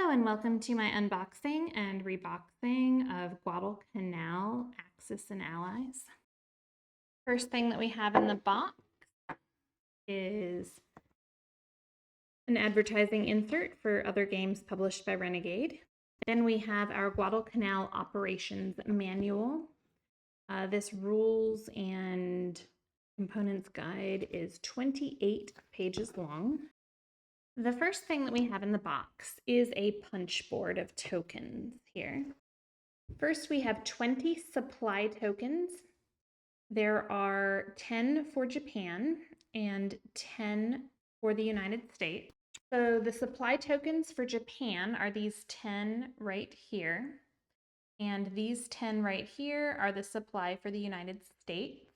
Hello and welcome to my unboxing and reboxing of Guadalcanal Axis and Allies. First thing that we have in the box is an advertising insert for other games published by Renegade. Then we have our Guadalcanal Operations Manual. This rules and components guide is 28 pages long. The first thing that we have in the box is a punch board of tokens here. First, we have 20 supply tokens. There are 10 for Japan and 10 for the United States. So the supply tokens for Japan are these 10 right here. And these 10 right here are the supply for the United States.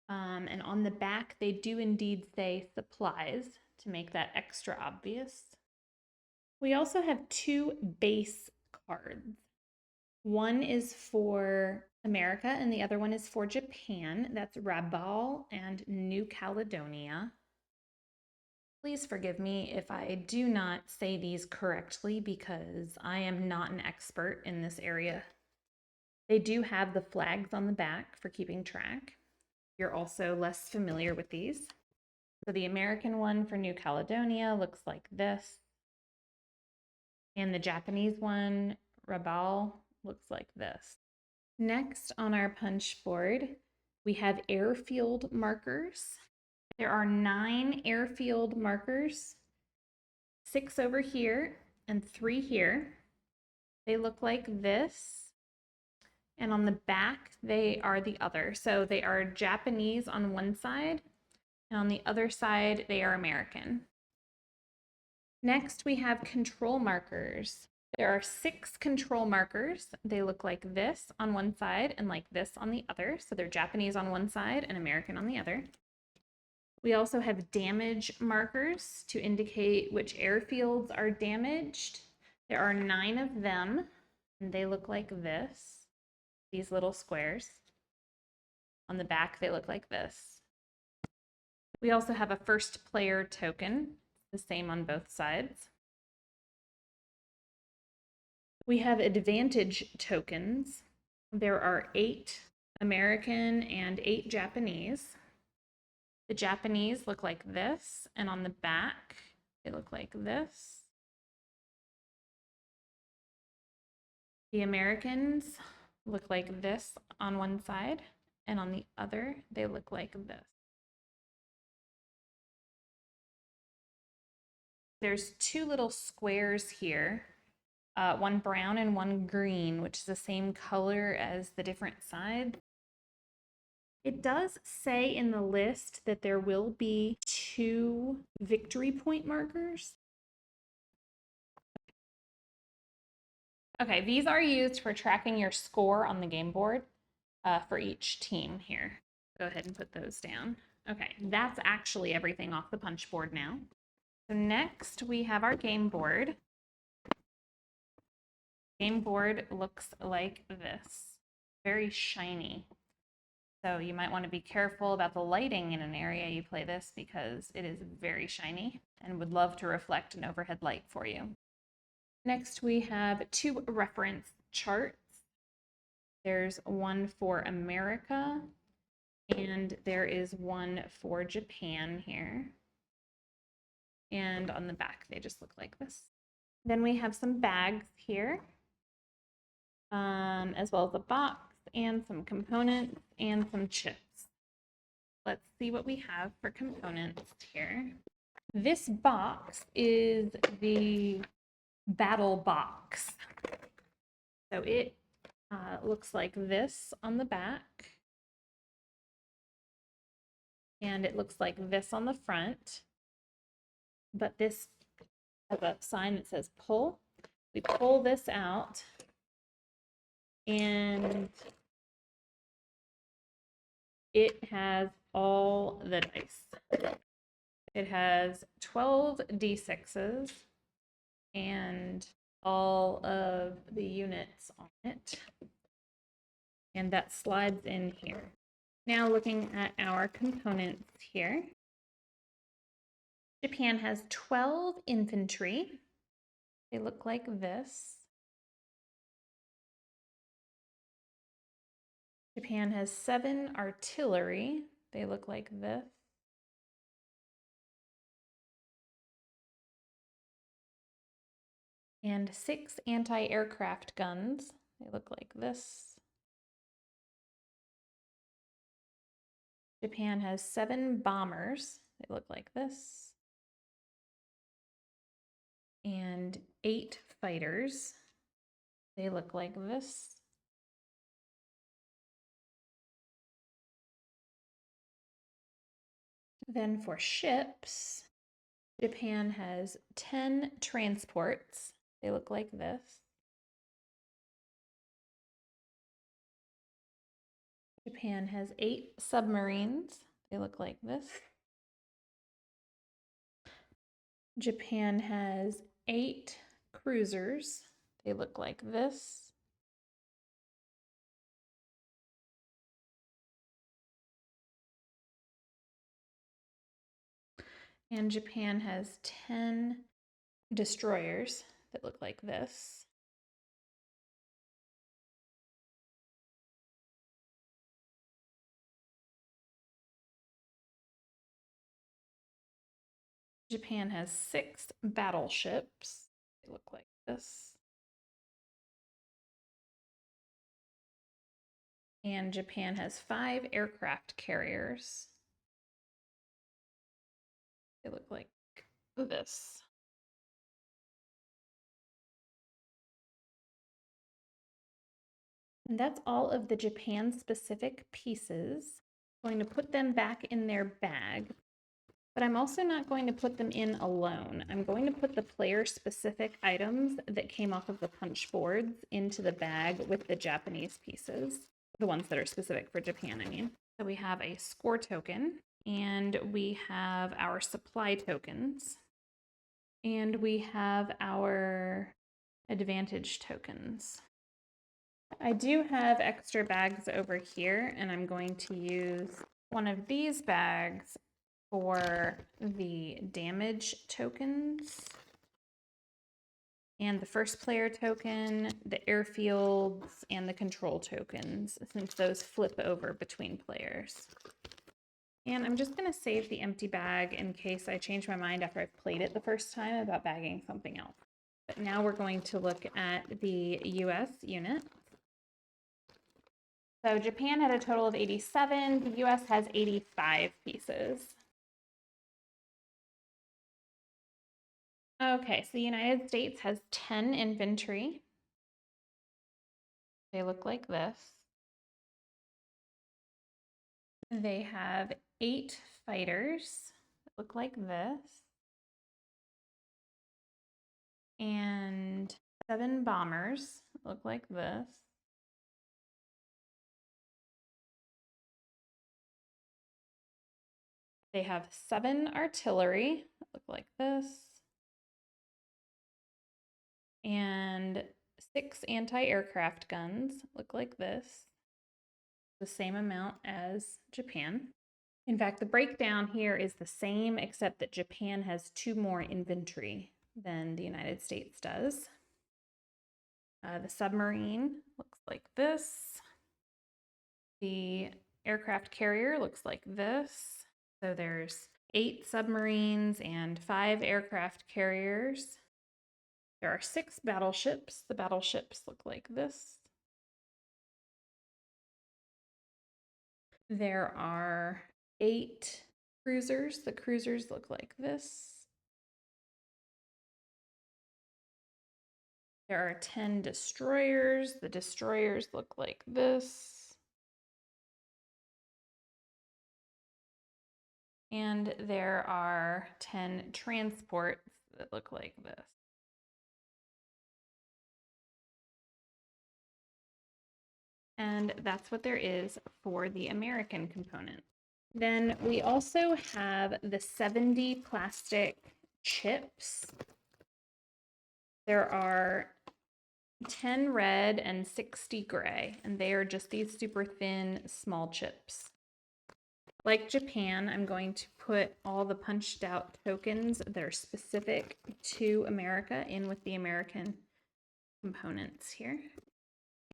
And on the back, they do indeed say supplies to make that extra obvious. We also have two base cards. One is for America and the other one is for Japan. That's Rabaul and New Caledonia. Please forgive me if I do not say these correctly because I am not an expert in this area. They do have the flags on the back for keeping track. You're also less familiar with these. So the American one for New Caledonia looks like this. And the Japanese one, Rabaul, looks like this. Next on our punch board, we have airfield markers. There are 9 airfield markers, 6 over here and 3 here. They look like this. And on the back, they are the other. So they are Japanese on one side, and on the other side, they are American. Next, we have control markers. There are 6 control markers. They look like this on one side and like this on the other. So they're Japanese on one side and American on the other. We also have damage markers to indicate which airfields are damaged. There are 9 of them, and they look like this, these little squares. On the back, they look like this. We also have a first player token, the same on both sides. We have advantage tokens. There are 8 American and 8 Japanese. The Japanese look like this, and on the back, they look like this. The Americans look like this on one side, and on the other, they look like this. There's 2 little squares here, one brown and one green, which is the same color as the different sides. It does say in the list that there will be 2 victory point markers. Okay, these are used for tracking your score on the game board for each team here. Go ahead and put those down. Okay, that's actually everything off the punch board now. So next we have our game board. Game board looks like this, very shiny. So you might want to be careful about the lighting in an area you play this because it is very shiny and would love to reflect an overhead light for you. Next, we have 2 reference charts. There's one for America and there is one for Japan here. And on the back, they just look like this. Then we have some bags here, as well as a box and some components and some chips. Let's see what we have for components here. This box is the battle box. So it looks like this on the back. And it looks like this on the front. But this has a sign that says pull. We pull this out and it has all the dice. It has 12 D6s and all of the units on it. And that slides in here. Now looking at our components here. Japan has 12 infantry, They look like this. Japan has 7 artillery. They look like this. And 6 anti-aircraft guns. They look like this. Japan has 7 bombers. They look like this. And 8 fighters. They look like this. Then for ships, Japan has 10 transports. They look like this. Japan has 8 submarines. They look like this. Japan has 8 cruisers. They look like this. And Japan has 10 destroyers that look like this. Japan has 6 battleships. They look like this. And Japan has 5 aircraft carriers. They look like this. And that's all of the Japan-specific pieces. I'm going to put them back in their bag, but I'm also not going to put them in alone. I'm going to put the player-specific items that came off of the punch boards into the bag with the Japanese pieces, the ones that are specific for Japan, I mean. So we have a score token, and we have our supply tokens, and we have our advantage tokens. I do have extra bags over here, and I'm going to use one of these bags for the damage tokens and the first player token, the airfields, and the control tokens, since those flip over between players. And I'm just going to save the empty bag in case I change my mind after I've played it the first time about bagging something else. But now we're going to look at the US unit. So Japan had a total of 87. The US has 85 pieces. Okay, so the United States has 10 infantry. They look like this. They have 8 fighters that look like this. And 7 bombers that look like this. They have 7 artillery that look like this. And 6 anti-aircraft guns that look like this. The same amount as Japan. In fact, the breakdown here is the same, except that Japan has 2 more infantry than the United States does. The submarine looks like this. The aircraft carrier looks like this. So there's 8 submarines and 5 aircraft carriers. There are 6 battleships. The battleships look like this. There are 8 cruisers. The cruisers look like this. There are 10 destroyers. The destroyers look like this. And there are 10 transports that look like this. And that's what there is for the American component. Then we also have the 70 plastic chips. There are 10 red and 60 gray, and they are just these super thin, small chips. Like Japan, I'm going to put all the punched out tokens that are specific to America in with the American components here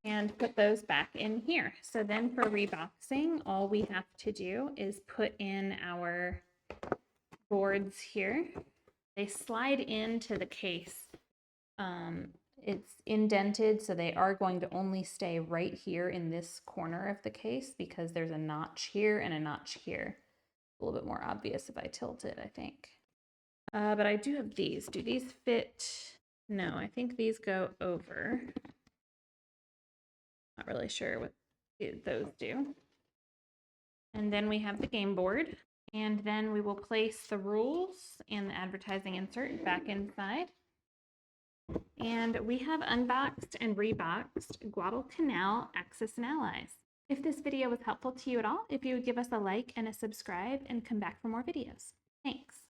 and put those back in here. So then for reboxing, all we have to do is put in our boards here. They slide into the case. It's indented, so they are going to only stay right here in this corner of the case because there's a notch here and a notch here. A little bit more obvious if I tilt it, I think. But I do have these. Do these fit? No, I think these go over. Not really sure what those do. And then we have the game board. And then we will place the rules and the advertising insert back inside. And we have unboxed and reboxed Guadalcanal Axis and Allies. If this video was helpful to you at all, if you would give us a like and a subscribe and come back for more videos. Thanks.